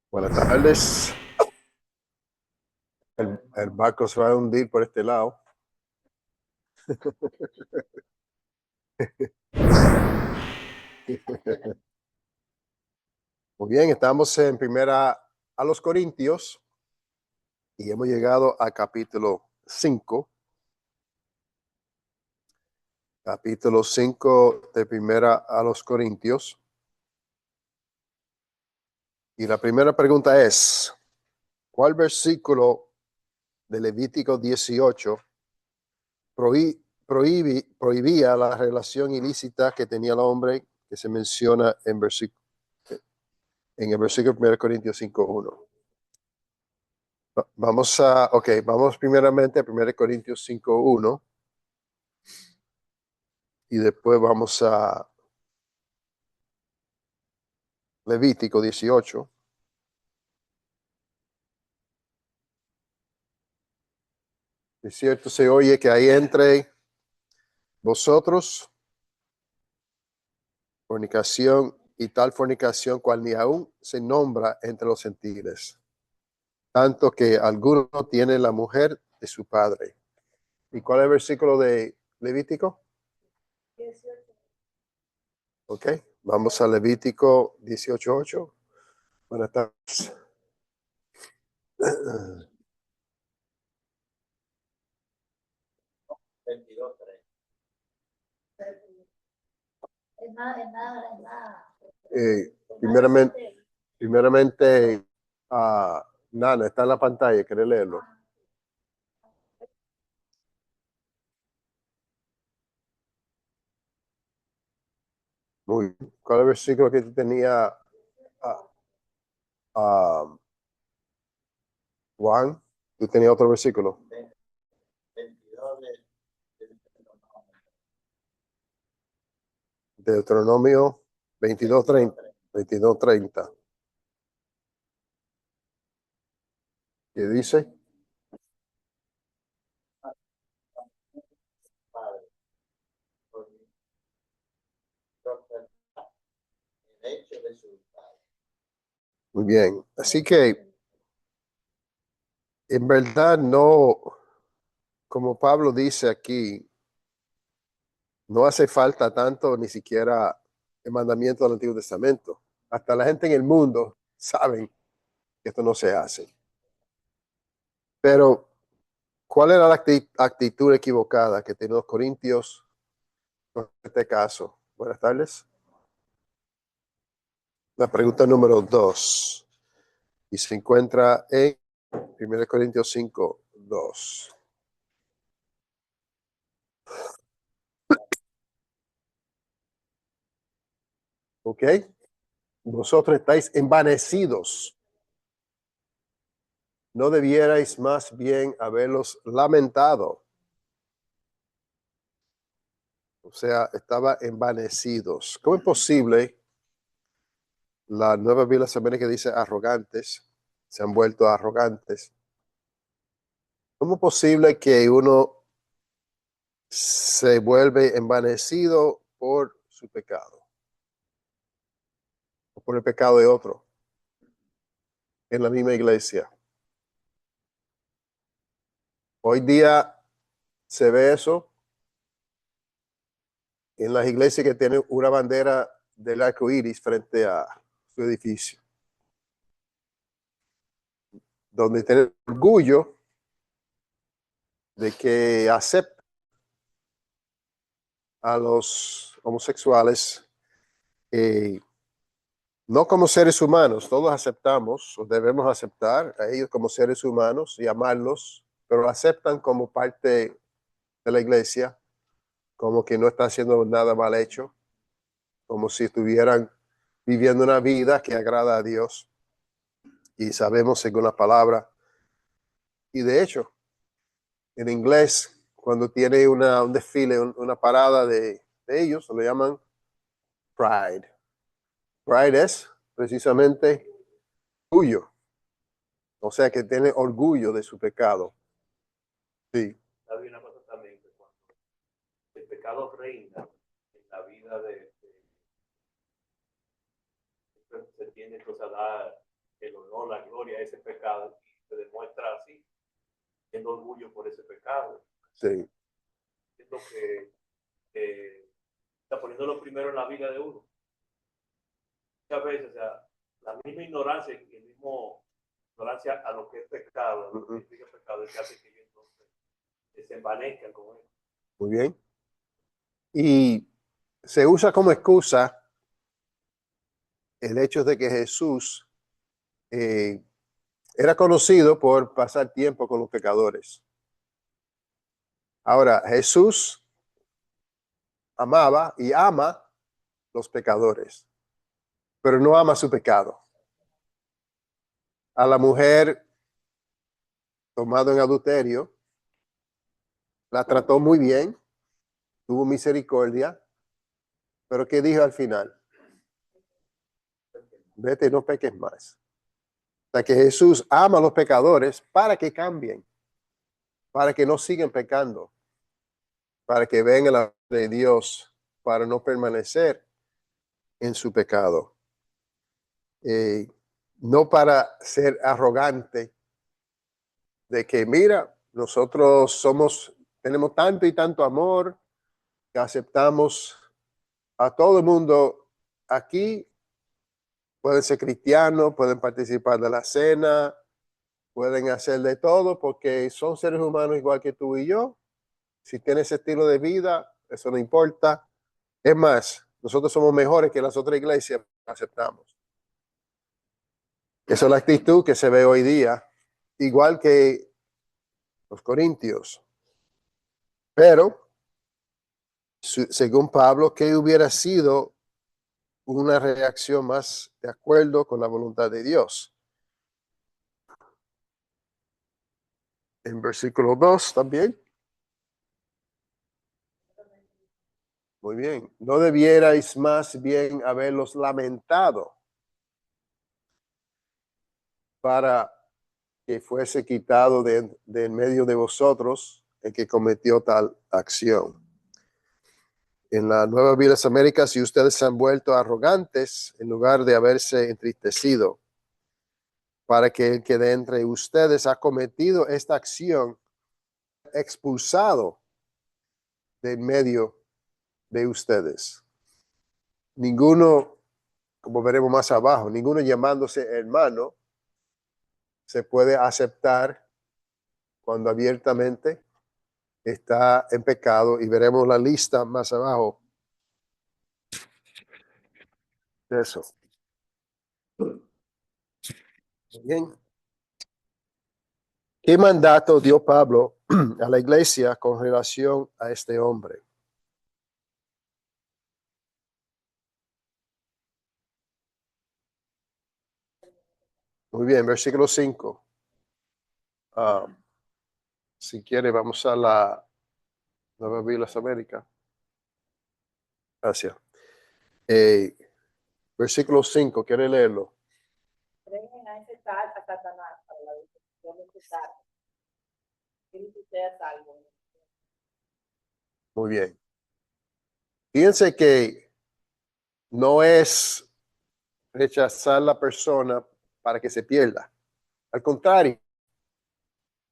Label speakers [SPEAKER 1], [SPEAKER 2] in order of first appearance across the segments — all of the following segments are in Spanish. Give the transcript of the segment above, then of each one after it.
[SPEAKER 1] Buenas tardes. El barco se va a hundir por este lado. Muy bien, estamos en primera a los Corintios y hemos llegado a capítulo 5. Capítulo 5 de primera a los Corintios. Y la primera pregunta es, ¿cuál versículo de Levítico 18 prohibía la relación ilícita que tenía el hombre que se menciona en el versículo 1 Corintios 5:1? Vamos primeramente a 1 Corintios 5:1 y después vamos a Levítico 18. Es cierto, se oye que ahí entre vosotros fornicación y tal fornicación cual ni aún se nombra entre los gentiles, tanto que alguno tiene la mujer de su padre. ¿Y cuál es el versículo de Levítico? 18. Ok, vamos a Levítico 18:8. Buenas tardes. Primeramente, Nana, está en la pantalla, ¿quiere leerlo? Muy bien. ¿Cuál es el versículo que tú tenías, Juan? ¿Tú tenías otro versículo? Deuteronomio 22:30. 22:30. ¿Qué dice? Muy bien. Así que, en verdad, no, como Pablo dice aquí, no hace falta tanto ni siquiera el mandamiento del Antiguo Testamento. Hasta la gente en el mundo saben que esto no se hace. Pero, ¿cuál era la actitud equivocada que tenían los corintios en este caso? Buenas tardes. La pregunta número 2. Y se encuentra en 1 Corintios 5:2. ¿Ok? Vosotros estáis envanecidos. ¿No debierais más bien haberlos lamentado? O sea, estaba envanecidos. ¿Cómo es posible? La nueva Biblia que dice arrogantes, se han vuelto arrogantes. ¿Cómo es posible que uno se vuelve envanecido por su pecado o por el pecado de otro en la misma iglesia? Hoy día se ve eso en las iglesias que tienen una bandera del arco iris frente a su edificio, donde tienen orgullo de que aceptan a los homosexuales, no como seres humanos. Todos aceptamos o debemos aceptar a ellos como seres humanos y amarlos, pero lo aceptan como parte de la iglesia, como que no está haciendo nada mal hecho, como si estuvieran viviendo una vida que agrada a Dios. Y sabemos según la palabra. Y de hecho, en inglés, cuando tiene un desfile, una parada de ellos, lo llaman Pride. Pride es precisamente orgullo. O sea que tiene orgullo de su pecado. Sí.
[SPEAKER 2] pecado reina en la vida se tiene entonces a dar el honor, la gloria a ese pecado y se demuestra así, siendo orgullo por ese pecado.
[SPEAKER 1] Sí.
[SPEAKER 2] Es lo que está poniéndolo primero en la vida de uno. Muchas veces, o sea, la misma ignorancia, el mismo ignorancia a lo que es pecado, a lo que significa pecado, es que hace que ellos entonces se envanezcan con él.
[SPEAKER 1] Muy bien. Y se usa como excusa el hecho de que Jesús era conocido por pasar tiempo con los pecadores. Ahora, Jesús amaba y ama los pecadores, pero no ama su pecado. A la mujer tomada en adulterio, la trató muy bien, tuvo misericordia, pero ¿qué dijo al final? Vete, no peques más. O sea que Jesús ama a los pecadores para que cambien, para que no sigan pecando, para que vengan a la de Dios, para no permanecer en su pecado. No para ser arrogante de que, mira, nosotros tenemos tanto y tanto amor que aceptamos a todo el mundo aquí. Pueden ser cristianos, pueden participar de la cena, pueden hacer de todo porque son seres humanos igual que tú y yo. Si tienes ese estilo de vida, eso no importa. Es más, nosotros somos mejores que las otras iglesias, aceptamos. Esa es la actitud que se ve hoy día, igual que los corintios. Pero, según Pablo, ¿qué hubiera sido una reacción más de acuerdo con la voluntad de Dios? En versículo 2 también. Muy bien. ¿No debierais más bien haberlos lamentado para que fuese quitado de en medio de vosotros el que cometió tal acción? En la Nueva Vida Américas, si ustedes se han vuelto arrogantes en lugar de haberse entristecido, para que el que de entre ustedes ha cometido esta acción, expulsado de en medio de ustedes. Ninguno, como veremos más abajo, ninguno llamándose hermano se puede aceptar cuando abiertamente está en pecado, y veremos la lista más abajo de eso. Bien. ¿Qué mandato dio Pablo a la iglesia con relación a este hombre? Muy bien, versículo 5. Si quiere, vamos a la Nueva Biblia América. Gracias. Versículo 5, ¿quiere leerlo?
[SPEAKER 3] Creen a ese tal a Satanás para la destrucción de su carne. Espíritu sea salvo.
[SPEAKER 1] Muy bien. Fíjense que no es rechazar la persona para que se pierda. Al contrario,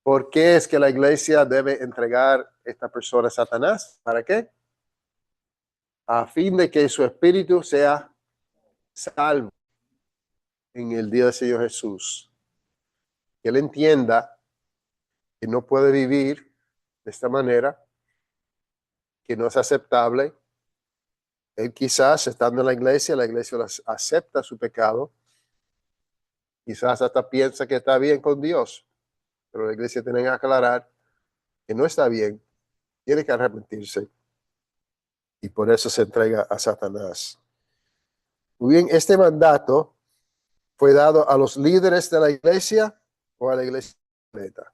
[SPEAKER 1] ¿por qué es que la iglesia debe entregar esta persona a Satanás? ¿Para qué? A fin de que su espíritu sea salvo en el día del Señor Jesús. Que él entienda que no puede vivir de esta manera, que no es aceptable. Él quizás, estando en la iglesia acepta su pecado. Quizás hasta piensa que está bien con Dios, pero la iglesia tiene que aclarar que no está bien, tiene que arrepentirse, y por eso se entrega a Satanás. Muy bien, este mandato fue dado a los líderes de la iglesia o a la iglesia completa.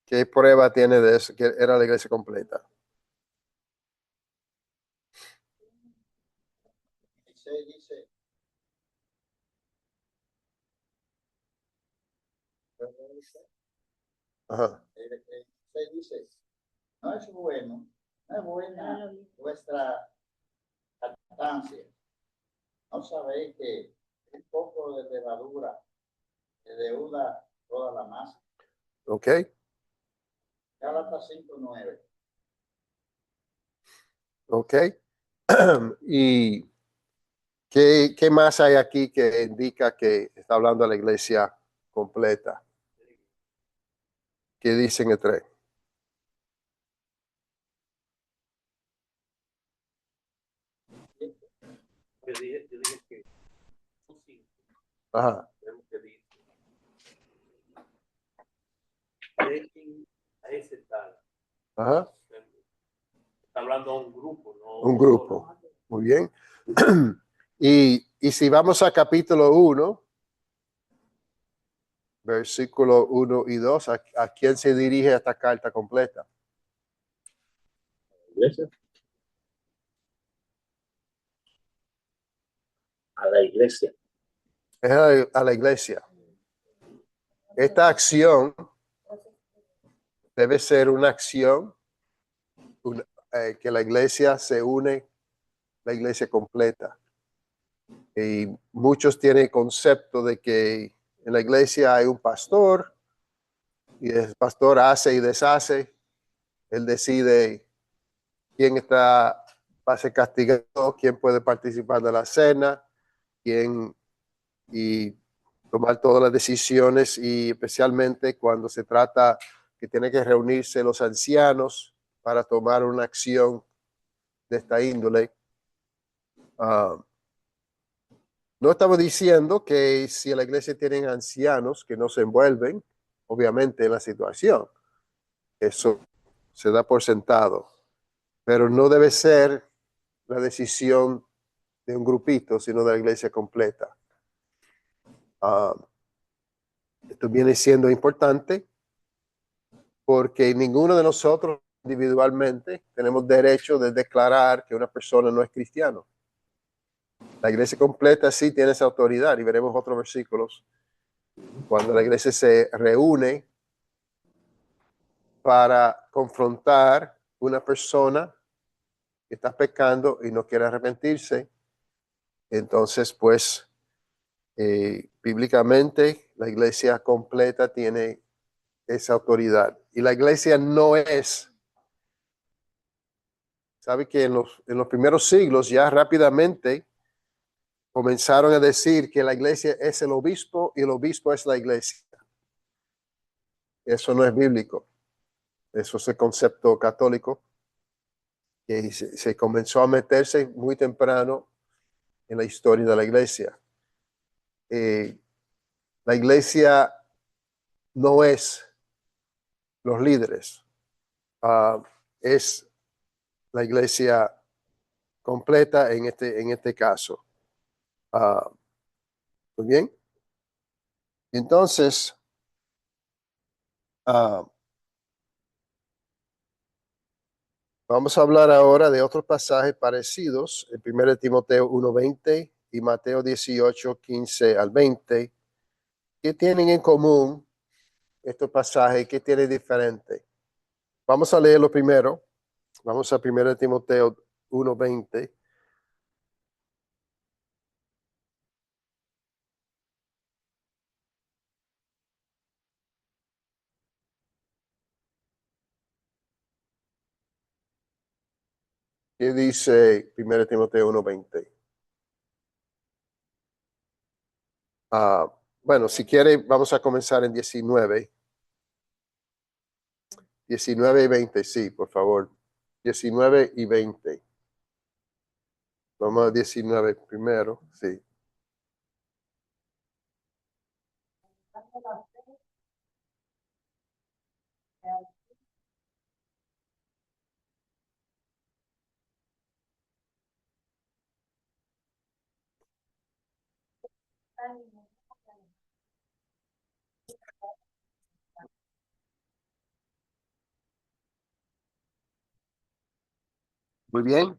[SPEAKER 1] ¿Qué prueba tiene de eso? Que era la iglesia completa. Dice. Ajá. Dice,
[SPEAKER 4] No es bueno, no es buena vuestra jactancia. No sabéis que un poco de levadura leuda toda la masa.
[SPEAKER 1] ¿Ok?
[SPEAKER 4] Gálatas 5:9.
[SPEAKER 1] ¿Ok? ¿Y qué más hay aquí que indica que está hablando de la iglesia completa? ¿Qué dicen el 3?
[SPEAKER 2] Yo dije que sí,
[SPEAKER 1] Ajá,
[SPEAKER 2] vemos que dice, dejen a ese tal.
[SPEAKER 1] ajá.
[SPEAKER 2] Está hablando a un grupo, no
[SPEAKER 1] Un
[SPEAKER 2] uno
[SPEAKER 1] grupo.
[SPEAKER 2] solo.
[SPEAKER 1] Muy bien. Y si vamos a capítulo 1, versículo 1 y 2, ¿a quién se dirige esta carta completa?
[SPEAKER 5] Iglesia. A la iglesia.
[SPEAKER 1] Es a la iglesia. Esta acción debe ser una acción que la iglesia se une, la iglesia completa. Y muchos tienen el concepto de que en la iglesia hay un pastor y el pastor hace y deshace. Él decide quién va a ser castigado, quién puede participar de la cena, quién y tomar todas las decisiones, y especialmente cuando se trata que tienen que reunirse los ancianos para tomar una acción de esta índole. No estamos diciendo que si la iglesia tiene ancianos que no se envuelven, obviamente, en la situación. Eso se da por sentado, pero no debe ser la decisión de un grupito, sino de la iglesia completa. Esto viene siendo importante porque ninguno de nosotros individualmente tenemos derecho de declarar que una persona no es cristiano. La iglesia completa sí tiene esa autoridad, y veremos otros versículos. Cuando la iglesia se reúne para confrontar una persona que está pecando y no quiere arrepentirse, entonces pues bíblicamente la iglesia completa tiene esa autoridad. Y la iglesia no es, sabe que en los primeros siglos ya rápidamente comenzaron a decir que la iglesia es el obispo y el obispo es la iglesia. Eso no es bíblico. Eso es el concepto católico que se comenzó a meterse muy temprano en la historia de la iglesia. La iglesia no es los líderes, es la iglesia completa en este caso. Muy bien. Entonces, vamos a hablar ahora de otros pasajes parecidos, el 1 Timoteo 1:20 y Mateo 18:15-20. ¿Qué tienen en común estos pasajes? ¿Qué tienen diferente? Vamos a leerlo primero. Vamos a 1 Timoteo 1:20. ¿Qué dice 1 Timoteo 1:20? Bueno, si quiere, vamos a comenzar en 19. 19 y 20, sí, por favor. 19 y 20. Vamos a 19 primero, sí. Muy bien.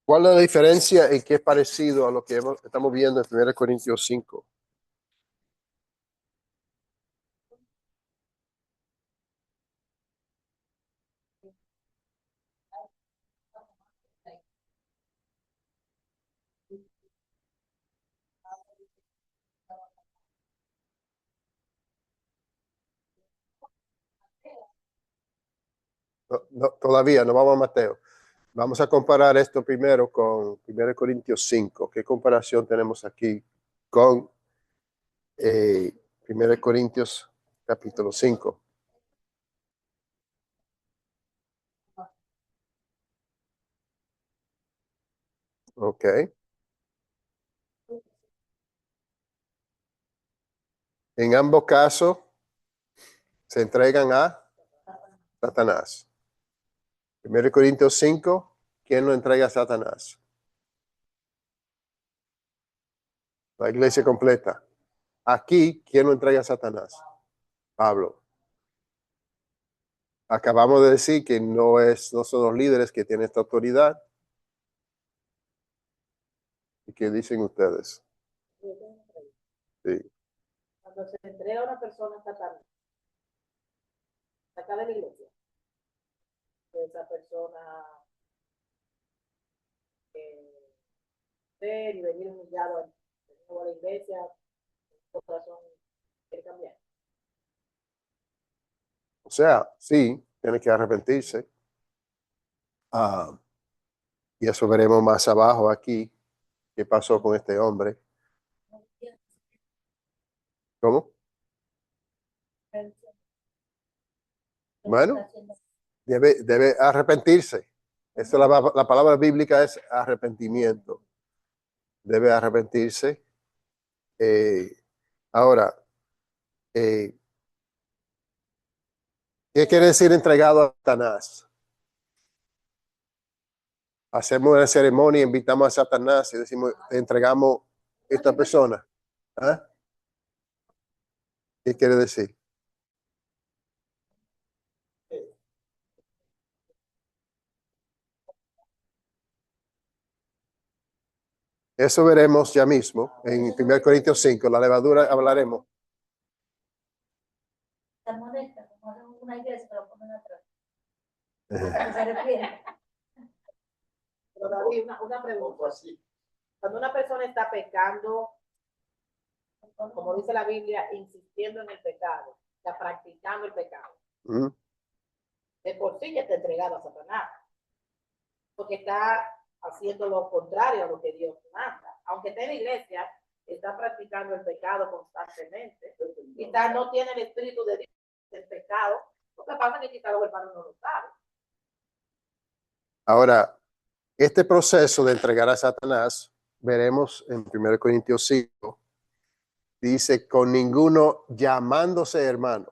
[SPEAKER 1] ¿Cuál es la diferencia en qué es parecido a lo que estamos viendo en 1 Corintios 5? Todavía no vamos a Mateo. Vamos a comparar esto primero con 1 Corintios 5. ¿Qué comparación tenemos aquí con 1 Corintios capítulo 5? Ok. En ambos casos se entregan a Satanás. 1 Corintios 5, ¿quién lo entrega a Satanás? La iglesia completa. Aquí, ¿quién lo entrega a Satanás? Pablo. Acabamos de decir que no son los líderes que tienen esta autoridad. ¿Y qué dicen ustedes? Sí.
[SPEAKER 3] Cuando se entrega a una persona a Satanás, saca de la iglesia, esa persona y venir humillado a la iglesia, su corazón quiere cambiar.
[SPEAKER 1] O sea, sí, tiene que arrepentirse. Y eso veremos más abajo aquí. ¿Qué pasó con este hombre? ¿Cómo? Bueno, debe arrepentirse. Esa es la palabra bíblica, es arrepentimiento. Debe arrepentirse. Ahora, ¿qué quiere decir entregado a Satanás? Hacemos una ceremonia, invitamos a Satanás y decimos, entregamos a esta persona. ¿Ah? ¿Qué quiere decir? Eso veremos ya mismo en 1 Corintios 5. La levadura hablaremos.
[SPEAKER 5] Está modesta, como hacen una iglesia que lo ponen atrás. ¿A qué se refiere?
[SPEAKER 3] Pero David, una pregunta. Cuando una persona está pecando, como dice la Biblia, insistiendo en el pecado, está practicando el pecado, de por sí ya está entregado a Satanás, porque está haciendo lo contrario a lo que Dios manda. Aunque esté en la iglesia, está practicando el pecado constantemente. Quizás no tiene el espíritu de Dios del pecado. Lo que pasa es que quizás los hermanos no lo saben.
[SPEAKER 1] Ahora, este proceso de entregar a Satanás, veremos en 1 Corintios 5, dice, con ninguno llamándose hermano.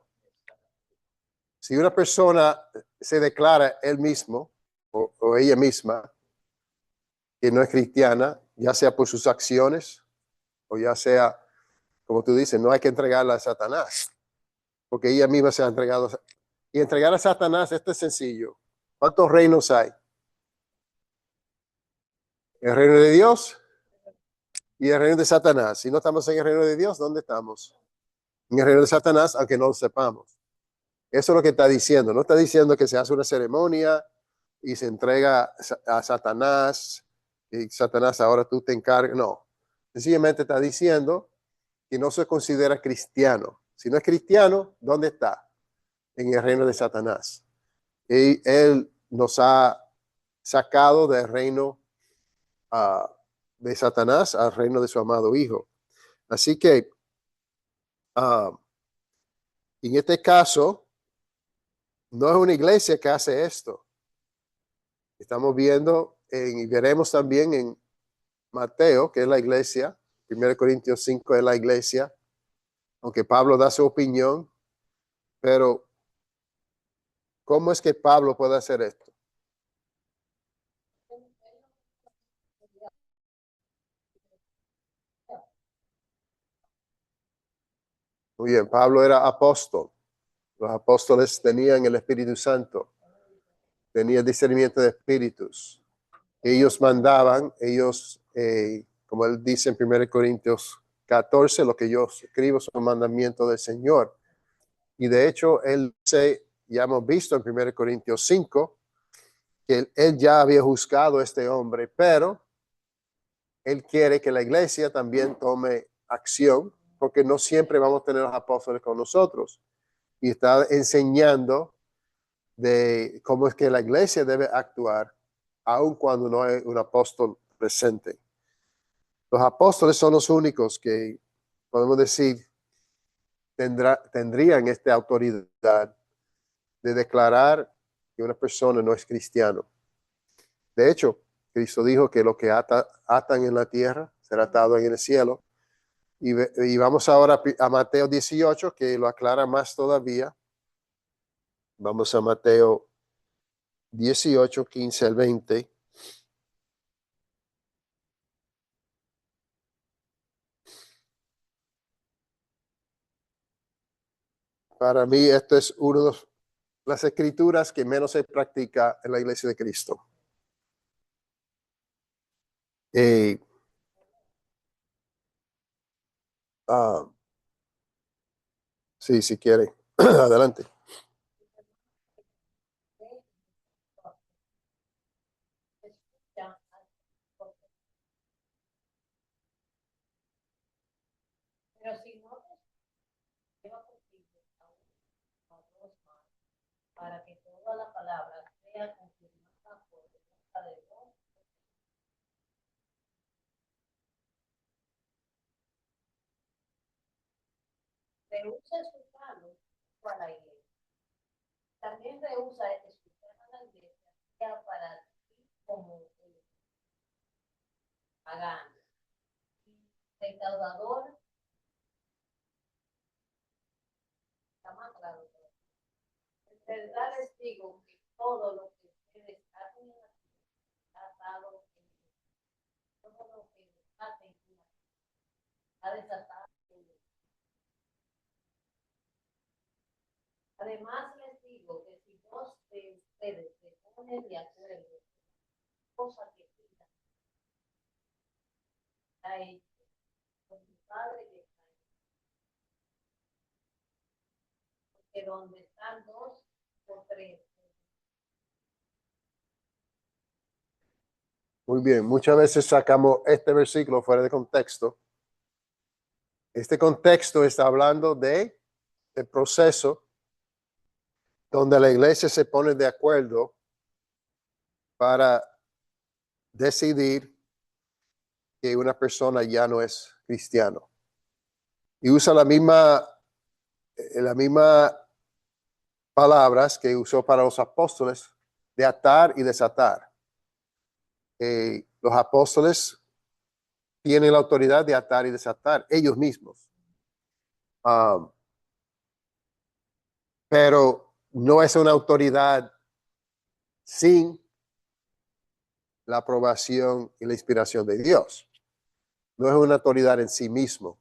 [SPEAKER 1] Si una persona se declara él mismo o ella misma que no es cristiana, ya sea por sus acciones o ya sea, como tú dices, no hay que entregarla a Satanás, porque ella misma se ha entregado. Y entregar a Satanás, esto es sencillo. ¿Cuántos reinos hay? El reino de Dios y el reino de Satanás. Si no estamos en el reino de Dios, ¿dónde estamos? En el reino de Satanás, aunque no lo sepamos. Eso es lo que está diciendo. No está diciendo que se hace una ceremonia y se entrega a Satanás y Satanás ahora tú te encargas. No. Sencillamente está diciendo que no se considera cristiano. Si no es cristiano, ¿dónde está? En el reino de Satanás. Y él nos ha sacado del reino de Satanás al reino de su amado Hijo. Así que en este caso, no es una iglesia que hace esto. Estamos viendo y veremos también en Mateo, que es la iglesia. 1 Corintios 5 es la iglesia, aunque Pablo da su opinión, pero ¿cómo es que Pablo puede hacer esto? Muy bien, Pablo era apóstol. Los apóstoles tenían el Espíritu Santo, tenían discernimiento de espíritus. Ellos mandaban, como él dice en 1 Corintios 14, lo que yo escribo son mandamientos del Señor. Y de hecho, él ya hemos visto en 1 Corintios 5, que él ya había juzgado a este hombre, pero él quiere que la iglesia también tome acción, porque no siempre vamos a tener los apóstoles con nosotros. Y está enseñando de cómo es que la iglesia debe actuar, aun cuando no hay un apóstol presente. Los apóstoles son los únicos que, podemos decir, tendrían esta autoridad de declarar que una persona no es cristiano. De hecho, Cristo dijo que lo que atan en la tierra será atado en el cielo. Y vamos ahora a Mateo 18, que lo aclara más todavía. Vamos a Mateo 18, 15 al 20. Para mí, esto es una de las escrituras que menos se practica en la iglesia de Cristo. Ah, sí, si quiere. Adelante.
[SPEAKER 5] Pero si no te lleva contigo a dos más, para que toda la palabra sea confirmada por boca de Dios, rehúsa escucharlo para la iglesia. También rehúsa escuchar a la iglesia, sea para ti como pagano, recaudador, está más claro. En verdad les digo que todo lo que ustedes hacen en la tierra está atado en el cielo. Todo lo que desaten en la tierra está desatado en el cielo. Además les digo que si dos de ustedes se ponen de acuerdo, cosa que pidan, está hecho con mi Padre que está en el cielo. Porque donde están dos o tres,
[SPEAKER 1] Muy bien, muchas veces sacamos este versículo fuera de contexto. Este contexto está hablando de el proceso donde la iglesia se pone de acuerdo para decidir que una persona ya no es cristiano. Y usa las mismas palabras que usó para los apóstoles de atar y desatar. Los apóstoles tienen la autoridad de atar y desatar ellos mismos. Pero no es una autoridad sin la aprobación y la inspiración de Dios. No es una autoridad en sí mismo.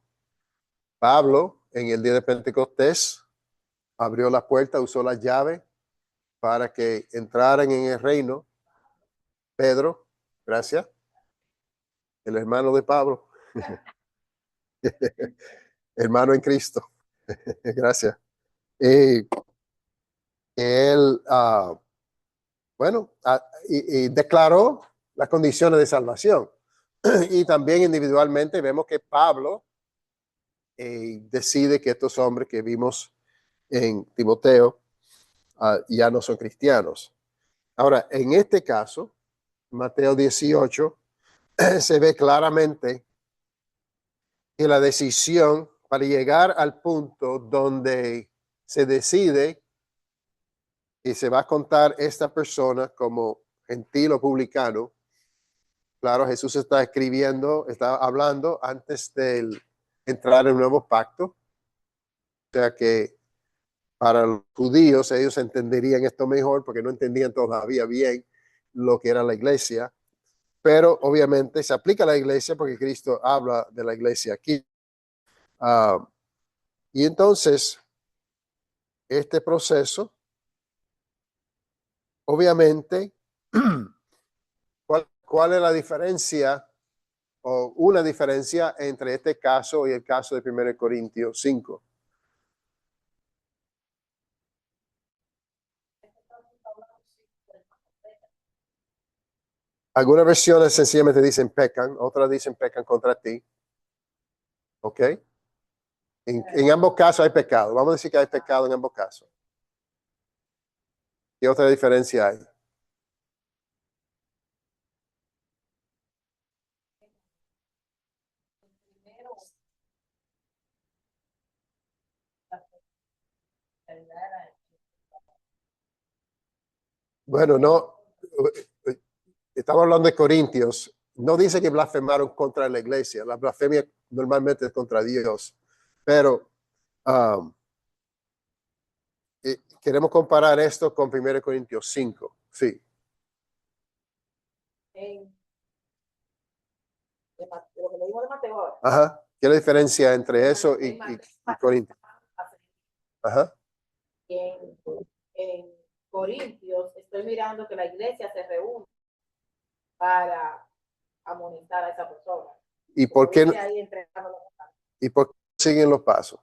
[SPEAKER 1] Pablo, en el día de Pentecostés, abrió la puerta, usó la llave para que entraran en el reino. Pedro, gracias, el hermano de Pablo, hermano en Cristo, gracias. Él, bueno, y declaró las condiciones de salvación. Y también individualmente vemos que Pablo decide que estos hombres que vimos en Timoteo ya no son cristianos. Ahora, en este caso, Mateo 18, se ve claramente que la decisión para llegar al punto donde se decide que se va a contar esta persona como gentil o publicano. Claro, Jesús está escribiendo, está hablando antes de entrar en el nuevo pacto. O sea que para los judíos ellos entenderían esto mejor porque no entendían todavía bien lo que era la iglesia. Pero obviamente se aplica a la iglesia porque Cristo habla de la iglesia aquí. Y entonces, este proceso, obviamente, ¿cuál es la diferencia o una diferencia entre este caso y el caso de 1 Corintios 5? Algunas versiones sencillamente dicen pecan, otras dicen pecan contra ti. ¿Ok? En ambos casos hay pecado. Vamos a decir que hay pecado en ambos casos. ¿Qué otra diferencia hay?
[SPEAKER 5] Primero, la prosperidad.
[SPEAKER 1] Bueno, no, estamos hablando de Corintios. No dice que blasfemaron contra la iglesia. La blasfemia normalmente es contra Dios. Pero queremos comparar esto con 1 Corintios 5. Sí.
[SPEAKER 3] Lo que le digo de Mateo ahora.
[SPEAKER 1] Ajá. ¿Qué es la diferencia entre eso y Corintios? Ajá.
[SPEAKER 3] En Corintios estoy mirando que la iglesia se reúne para amonestar a esa persona.
[SPEAKER 1] ¿Y por qué,
[SPEAKER 3] Ahí entregando los pasos.
[SPEAKER 1] y por qué siguen los pasos?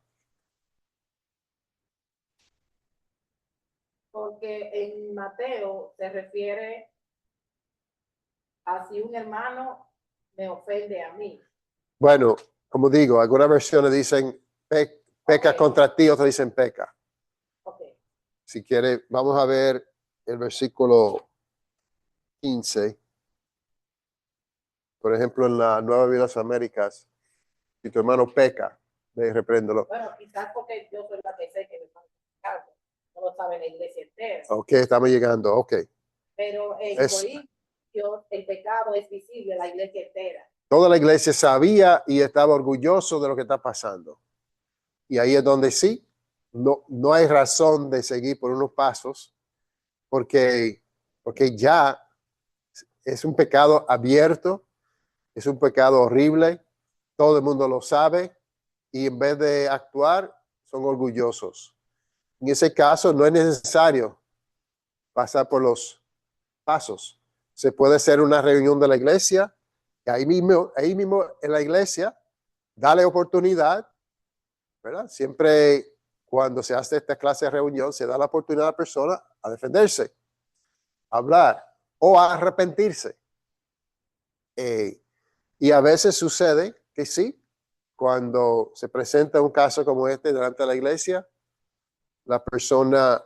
[SPEAKER 3] Porque en Mateo se refiere a si un hermano me ofende a mí.
[SPEAKER 1] Bueno, como digo, algunas versiones dicen peca
[SPEAKER 3] Ok.
[SPEAKER 1] contra ti, otras dicen peca.
[SPEAKER 3] Okay.
[SPEAKER 1] Si quiere, vamos a ver el versículo 15. Por ejemplo, en la Nueva Vida de las Américas, si tu hermano peca, repréndelo.
[SPEAKER 3] Bueno, quizás porque yo soy la que sé que me van a pecar. No lo sabe la iglesia entera.
[SPEAKER 1] Ok, estamos llegando, ok.
[SPEAKER 3] Pero en Corintios el pecado es visible a la iglesia entera.
[SPEAKER 1] Toda la iglesia sabía y estaba orgulloso de lo que está pasando. Y ahí es donde sí, no hay razón de seguir por unos pasos, porque ya es un pecado abierto, es un pecado horrible, todo el mundo lo sabe, y en vez de actuar, son orgullosos. En ese caso, no es necesario pasar por los pasos. Se puede hacer una reunión de la iglesia, y ahí mismo en la iglesia, dale oportunidad, ¿verdad? Siempre cuando se hace esta clase de reunión, se da la oportunidad a la persona a defenderse, a hablar o a arrepentirse. Y a veces sucede que sí, cuando se presenta un caso como este delante de la iglesia, la persona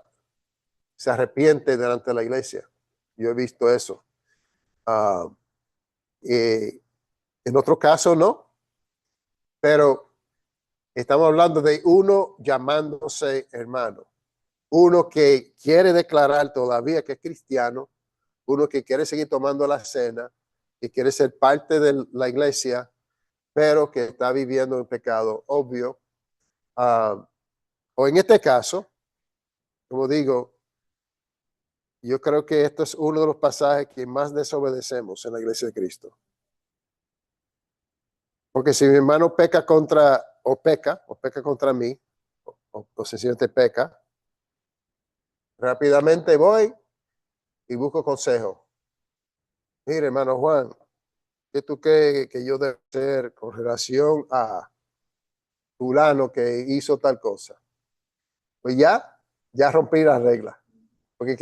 [SPEAKER 1] se arrepiente delante de la iglesia. Yo he visto eso. En otro caso no, pero estamos hablando de uno llamándose hermano, uno que quiere declarar todavía que es cristiano, uno que quiere seguir tomando la cena, que quiere ser parte de la iglesia, pero que está viviendo un pecado obvio. O en este caso, como digo, yo creo que esto es uno de los pasajes que más desobedecemos en la iglesia de Cristo. Porque si mi hermano peca contra contra mí, o sencillamente peca, rápidamente voy y busco consejo. Mire, hermano Juan, ¿qué tú crees que yo debo hacer con relación a fulano que hizo tal cosa? Pues ya rompí la regla. Porque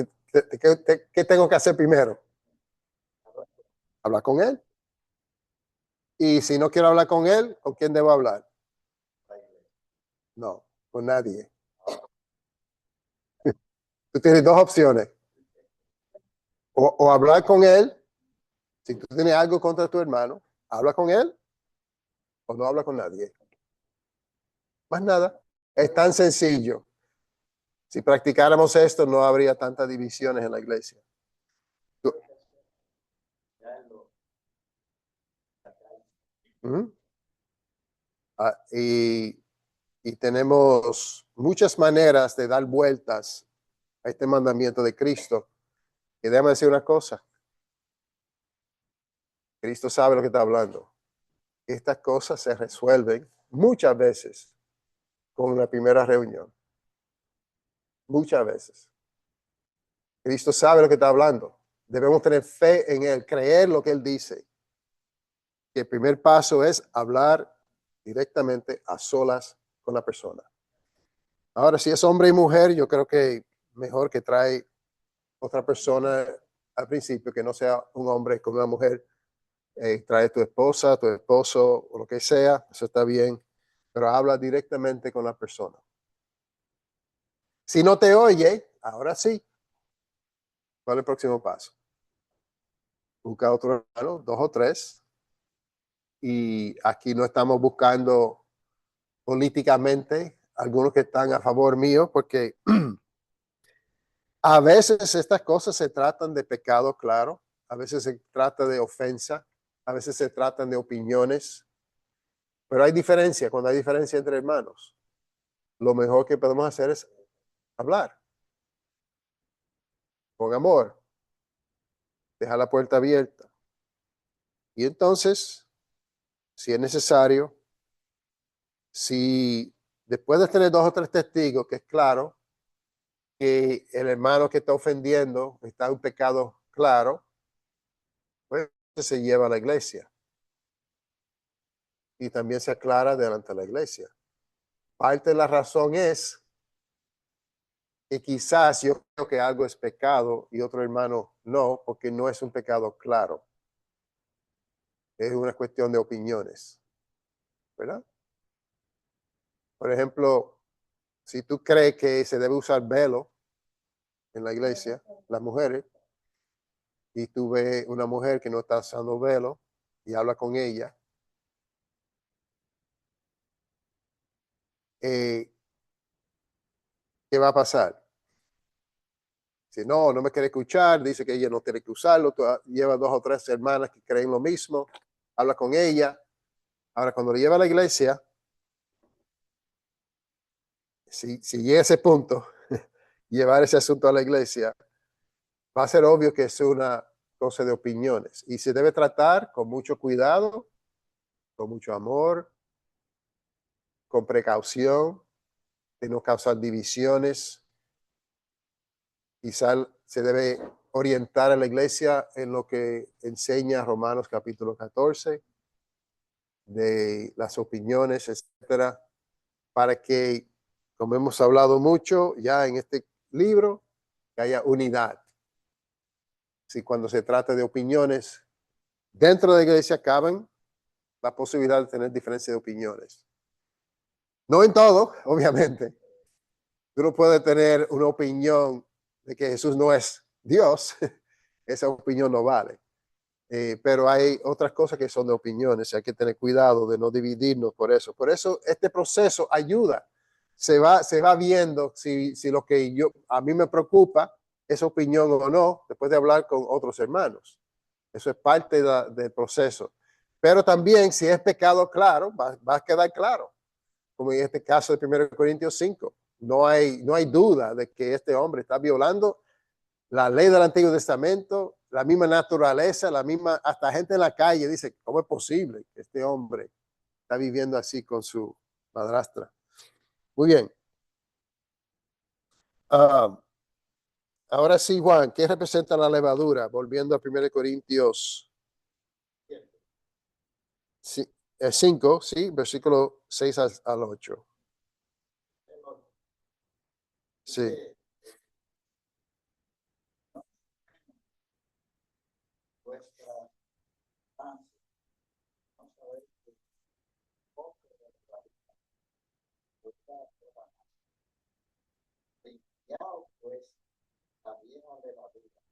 [SPEAKER 1] ¿qué tengo que hacer primero? Hablar con él. Y si no quiero hablar con él, ¿con quién debo hablar? No, con nadie. Tú tienes dos opciones. O hablar con él, si tú tienes algo contra tu hermano, habla con él o no habla con nadie. Más nada. Es tan sencillo. Si practicáramos esto, no habría tantas divisiones en la iglesia. ¿Mm? Y tenemos muchas maneras de dar vueltas a este mandamiento de Cristo. Y déjame decir una cosa. Cristo sabe lo que está hablando. Estas cosas se resuelven muchas veces con la primera reunión. Muchas veces. Cristo sabe lo que está hablando. Debemos tener fe en Él, creer lo que Él dice. Que el primer paso es hablar directamente a solas con la persona. Ahora, si es hombre y mujer, yo creo que mejor que trae otra persona al principio, que no sea un hombre con una mujer. Trae tu esposa, tu esposo o lo que sea, eso está bien, pero habla directamente con la persona. Si no te oye, ahora sí, ¿Cuál es el próximo paso? Busca otro hermano, 2 o 3. Y aquí no estamos buscando políticamente algunos que están a favor mío, porque a veces estas cosas se tratan de pecado, claro. A veces se trata de ofensa. A veces se tratan de opiniones. Pero hay diferencia. Cuando hay diferencia entre hermanos, lo mejor que podemos hacer es hablar con amor, dejar la puerta abierta. Y entonces, si es necesario, si después de tener 2 o 3 testigos, que es claro que el hermano que está ofendiendo está en un pecado claro, pues se lleva a la iglesia y también se aclara delante de la iglesia. Parte de la razón es que quizás yo creo que algo es pecado y otro hermano no, porque no es un pecado claro. Es una cuestión de opiniones, ¿verdad? Por ejemplo, si tú crees que se debe usar velo en la iglesia, las mujeres, y tú ves una mujer que no está usando velo y habla con ella, ¿qué va a pasar? Si no me quiere escuchar, dice que ella no tiene que usarlo, lleva 2 o 3 hermanas que creen lo mismo, habla con ella. Ahora, cuando lo lleva a la iglesia, si llega a ese punto, llevar ese asunto a la iglesia, va a ser obvio que es una cosa de opiniones y se debe tratar con mucho cuidado, con mucho amor, con precaución, de no causar divisiones. Quizá se debe orientar a la iglesia en lo que enseña Romanos capítulo 14, de las opiniones, etcétera, para que, como hemos hablado mucho ya en este libro, que haya unidad. Si cuando se trata de opiniones dentro de la iglesia caben la posibilidad de tener diferencia de opiniones. No en todo, obviamente. Tú no puedes tener una opinión de que Jesús no es Dios. Esa opinión no vale. Pero hay otras cosas que son de opiniones. Hay que tener cuidado de no dividirnos por eso. Por eso este proceso ayuda. Se va viendo si lo que a mí me preocupa es opinión o no, después de hablar con otros hermanos. Eso es parte del proceso. Pero también si es pecado claro, va a quedar claro. Como en este caso de 1 Corintios 5. No hay duda de que este hombre está violando la ley del Antiguo Testamento, la misma naturaleza, hasta gente en la calle dice, ¿cómo es posible que este hombre está viviendo así con su madrastra? Muy bien. Ahora sí, Juan, ¿qué representa la levadura? Volviendo a 1 Corintios 5, sí, versículo 6 al 8. Sí.
[SPEAKER 4] Vuestra ansia, no sabéis que poco de la vida, vuestra probación. Limpiaos pues la vieja levadura,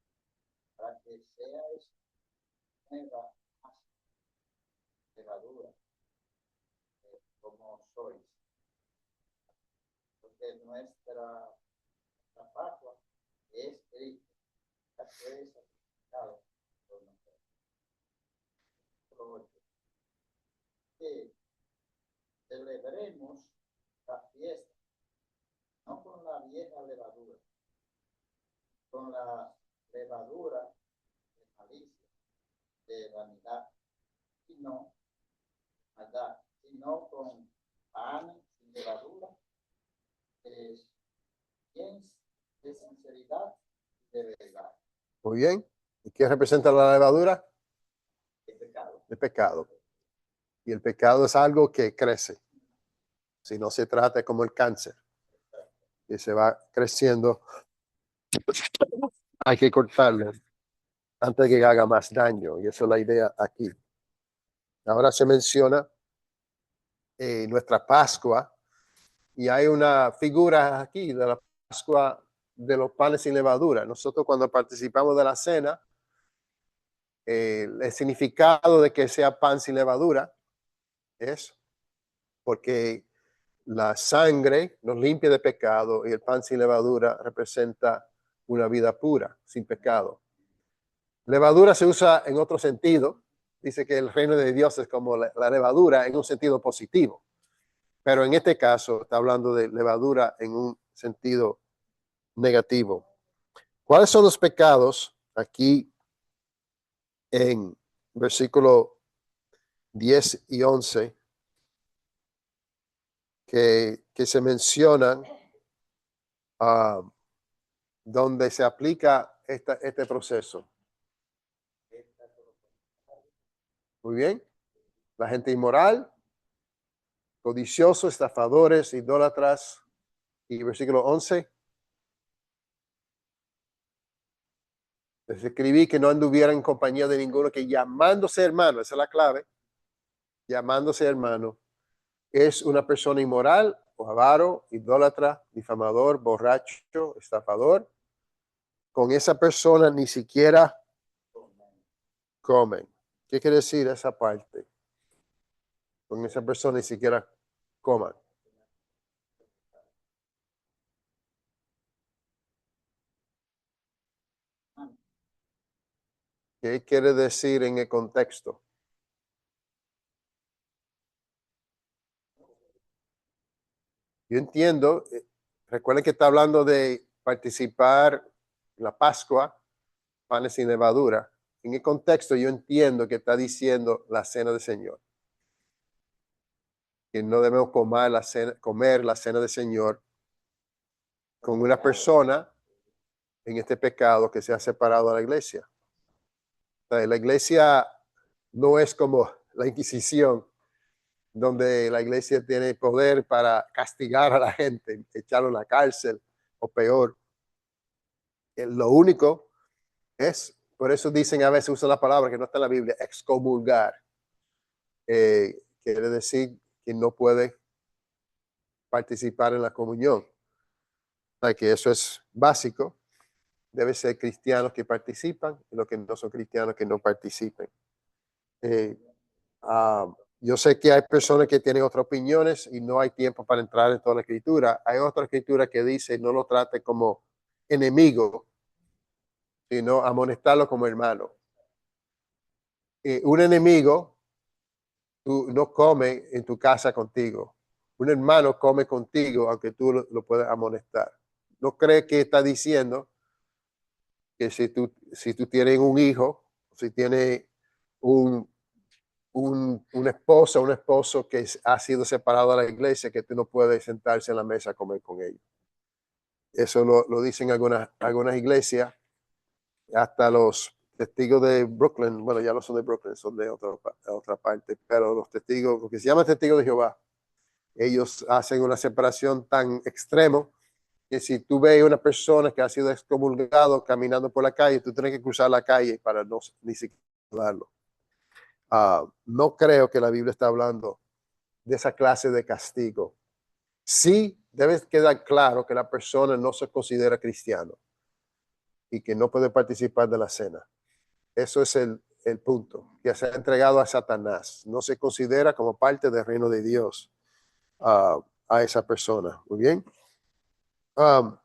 [SPEAKER 4] para que seáis nueva levadura, como sois. Porque nuestra Pascua es Cristo, ya fue sacrificado por nosotros. Que celebremos la fiesta, no con la vieja levadura, con la levadura de malicia, de vanidad, sino maldad, sino con pan sin levadura, bien de sinceridad y de verdad.
[SPEAKER 1] Muy bien. ¿Y qué representa la levadura?
[SPEAKER 4] El pecado.
[SPEAKER 1] El pecado. Y el pecado es algo que crece. Si no se trata como el cáncer, que se va creciendo, hay que cortarlo antes de que haga más daño. Y esa es la idea aquí. Ahora se menciona nuestra Pascua y hay una figura aquí de la Pascua de los panes sin levadura. Nosotros cuando participamos de la cena, el significado de que sea pan sin levadura es porque la sangre nos limpia de pecado y el pan sin levadura representa una vida pura, sin pecado. Levadura se usa en otro sentido. Dice que el reino de Dios es como la levadura en un sentido positivo. Pero en este caso está hablando de levadura en un sentido negativo. ¿Cuáles son los pecados? Aquí en versículo 10 y 11 que se mencionan donde se aplica este proceso. Muy bien. La gente inmoral, codiciosos, estafadores, idólatras. Y versículo 11. Les escribí que no anduvieran en compañía de ninguno que llamándose hermano, esa es la clave, llamándose hermano, es una persona inmoral o avaro, idólatra, difamador, borracho, estafador. Con esa persona ni siquiera comen. ¿Qué quiere decir esa parte? Con esa persona ni siquiera coman. ¿Qué quiere decir en el contexto? Yo entiendo, recuerden que está hablando de participar en la Pascua, panes sin levadura. En el contexto yo entiendo que está diciendo la cena del Señor. Que no debemos comer la cena del Señor con una persona en este pecado que se ha separado de la iglesia. O sea, la iglesia no es como la Inquisición, donde la iglesia tiene poder para castigar a la gente, echarlo en la cárcel o peor. Lo único es, por eso dicen a veces, usan la palabra que no está en la Biblia, excomulgar. Quiere decir que no puede participar en la comunión. O sea, que eso es básico. Debe ser cristianos que participan y los que no son cristianos que no participen. Yo sé que hay personas que tienen otras opiniones y no hay tiempo para entrar en toda la escritura. Hay otra escritura que dice no lo trate como enemigo, sino amonestarlo como hermano. Un enemigo no come en tu casa contigo. Un hermano come contigo aunque tú lo puedas amonestar. ¿No crees que está diciendo que si tú tienes un hijo, si tienes una esposa, un esposo que ha sido separado de la iglesia, que tú no puedes sentarse en la mesa a comer con ellos? Eso lo dicen algunas iglesias, hasta los testigos de Brooklyn, bueno, ya no son de Brooklyn, son de otra parte, pero los testigos, lo que se llama testigos de Jehová, ellos hacen una separación tan extremo que si tú ves a una persona que ha sido excomulgado caminando por la calle, tú tienes que cruzar la calle para no ni siquiera darlo. No creo que la Biblia está hablando de esa clase de castigo. Sí debe quedar claro que la persona no se considera cristiano y que no puede participar de la cena. Eso es el punto, que se ha entregado a Satanás. No se considera como parte del reino de Dios a esa persona. Muy bien. ¿A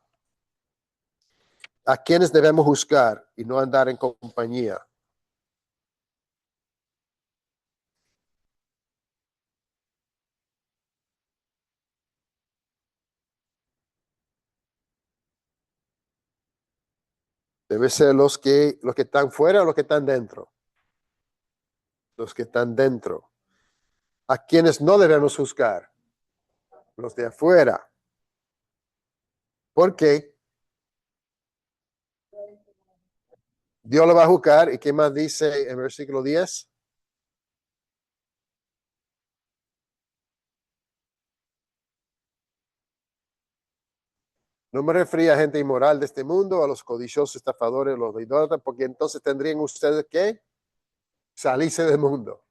[SPEAKER 1] quienes debemos juzgar y no andar en compañía? Debe ser los que están fuera o los que están dentro. Los que están dentro. ¿A quienes no debemos juzgar? Los de afuera. ¿Por qué? Dios lo va a juzgar. ¿Y qué más dice en versículo 10? No me refería a gente inmoral de este mundo, a los codiciosos, estafadores, los idólatras, porque entonces tendrían ustedes que salirse del mundo.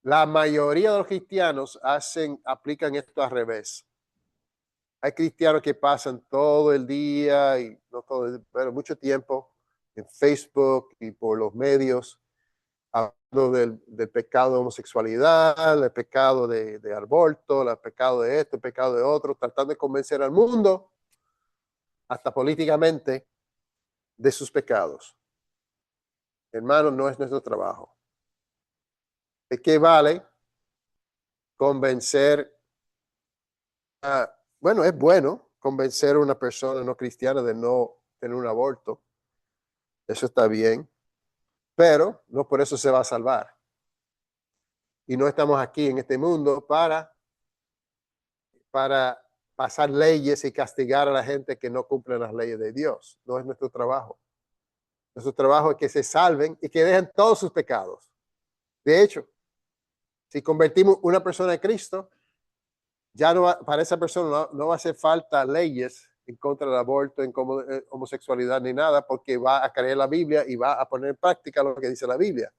[SPEAKER 1] La mayoría de los cristianos aplican esto al revés. Hay cristianos que pasan todo el día, y no todo, pero mucho tiempo en Facebook y por los medios, hablando del pecado de homosexualidad, el pecado de aborto, el pecado de esto, el pecado de otro, tratando de convencer al mundo, hasta políticamente, de sus pecados. Hermano, no es nuestro trabajo. ¿De qué vale convencer bueno, es bueno convencer a una persona no cristiana de no tener un aborto? Eso está bien, pero no por eso se va a salvar. Y no estamos aquí en este mundo para pasar leyes y castigar a la gente que no cumple las leyes de Dios. No es nuestro trabajo. Nuestro trabajo es que se salven y que dejen todos sus pecados. De hecho, si convertimos una persona en Cristo, ya no va, para esa persona no va a hacer falta leyes en contra del aborto, en homosexualidad ni nada, porque va a creer la Biblia y va a poner en práctica lo que dice la Biblia.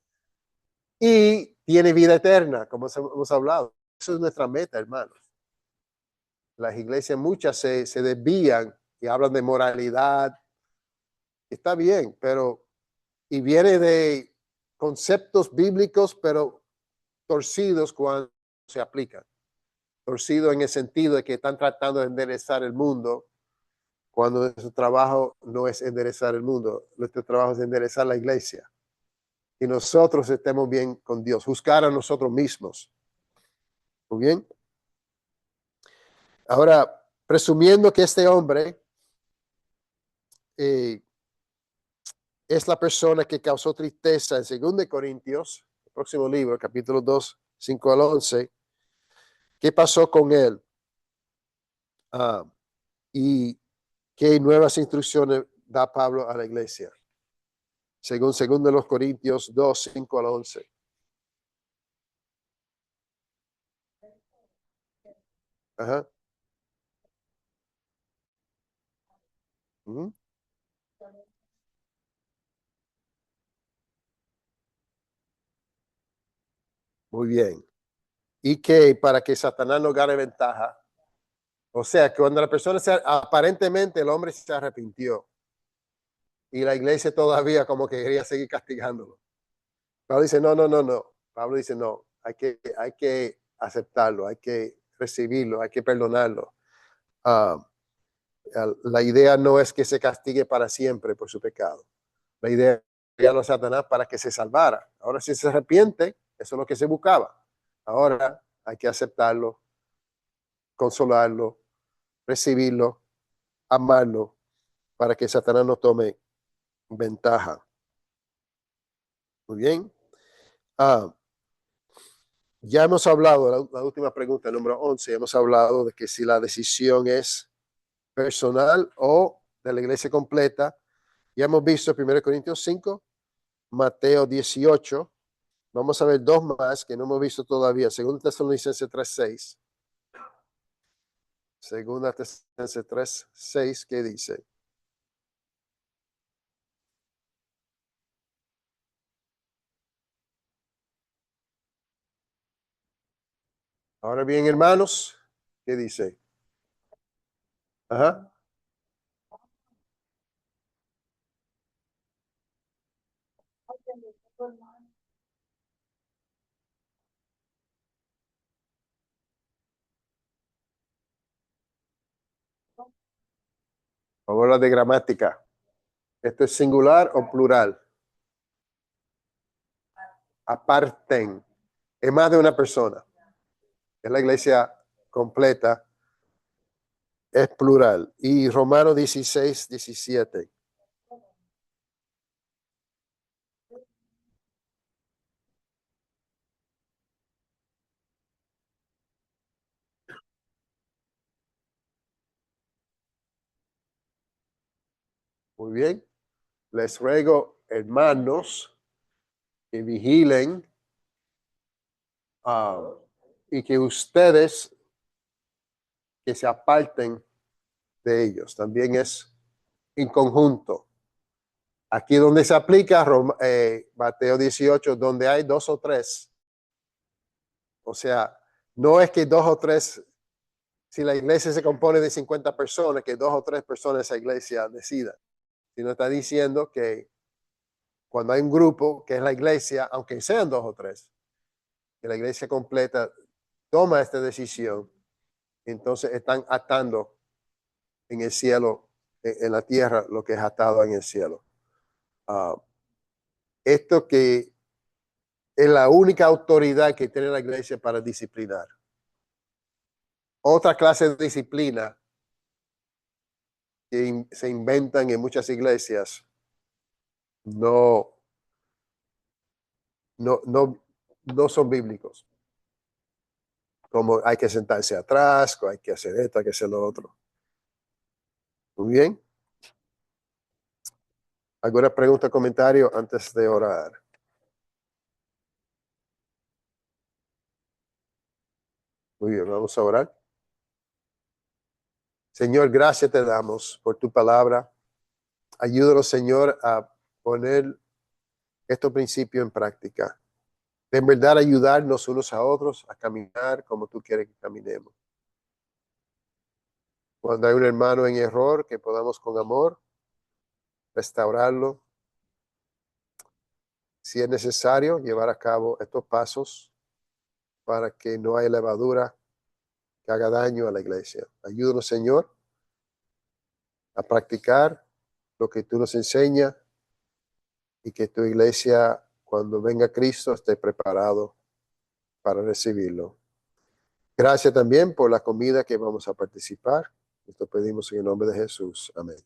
[SPEAKER 1] Y tiene vida eterna, como hemos hablado. Eso es nuestra meta, hermanos. Las iglesias muchas se desvían y hablan de moralidad. Está bien, pero y viene de conceptos bíblicos, pero torcidos cuando se aplican. Torcido en el sentido de que están tratando de enderezar el mundo, cuando nuestro trabajo no es enderezar el mundo. Nuestro trabajo es enderezar la iglesia. Y nosotros estemos bien con Dios, juzgar a nosotros mismos. Muy bien. Ahora, presumiendo que este hombre es la persona que causó tristeza en 2 Corintios, el próximo libro, capítulo 2, 5 al 11, ¿qué pasó con él? Y qué nuevas instrucciones da Pablo a la iglesia. Según 2 Corintios 2, 5 al 11. Ajá. Muy bien. Y que para que Satanás no gane ventaja, o sea, que cuando la persona aparentemente el hombre se arrepintió y la iglesia todavía como que quería seguir castigándolo. Pablo dice, no, no, no, no. Pablo dice, no, hay que aceptarlo, hay que recibirlo, hay que perdonarlo. La idea no es que se castigue para siempre por su pecado. La idea es a Satanás para que se salvara. Ahora, si se arrepiente, eso es lo que se buscaba. Ahora hay que aceptarlo, consolarlo, recibirlo, amarlo, para que Satanás no tome ventaja. Muy bien. Ya hemos hablado, la última pregunta, número 11, hemos hablado de que si la decisión es personal o de la iglesia completa. Ya hemos visto 1 Corintios 5, Mateo 18. Vamos a ver dos más que no hemos visto todavía. 2 Tesalonicenses 3:6. 2 Tesalonicenses 3:6, ¿qué dice? Ahora bien, hermanos, ¿qué dice? Ajá. Vamos a hablar de gramática. ¿Esto es singular o plural? Aparten. Es más de una persona. Es la iglesia completa. Es plural. Y Romanos 16, 17. Muy bien. Les ruego, hermanos, que vigilen y que ustedes que se aparten de ellos. También es en conjunto. Aquí donde se aplica Mateo 18, donde hay 2 o 3. O sea, no es que 2 o 3 si la iglesia se compone de 50 personas, que 2 o 3 personas de esa iglesia decidan. Sino está diciendo que cuando hay un grupo que es la iglesia, aunque sean 2 o 3, que la iglesia completa toma esta decisión, entonces están atando en el cielo, en la tierra, lo que es atado en el cielo. Esto que es la única autoridad que tiene la iglesia para disciplinar. Otra clase de disciplina que se inventan en muchas iglesias no son bíblicos. Como hay que sentarse atrás, hay que hacer esto, hay que hacer lo otro. Muy bien. ¿Alguna pregunta o comentario antes de orar? Muy bien, vamos a orar. Señor, gracias te damos por tu palabra. Ayúdanos, Señor, a poner estos principios en práctica. De verdad, ayudarnos unos a otros a caminar como tú quieres que caminemos. Cuando hay un hermano en error, que podamos con amor restaurarlo. Si es necesario, llevar a cabo estos pasos para que no haya levadura que haga daño a la iglesia. Ayúdanos, Señor, a practicar lo que tú nos enseñas y que tu iglesia, cuando venga Cristo, esté preparado para recibirlo. Gracias también por la comida que vamos a participar. Esto pedimos en el nombre de Jesús. Amén.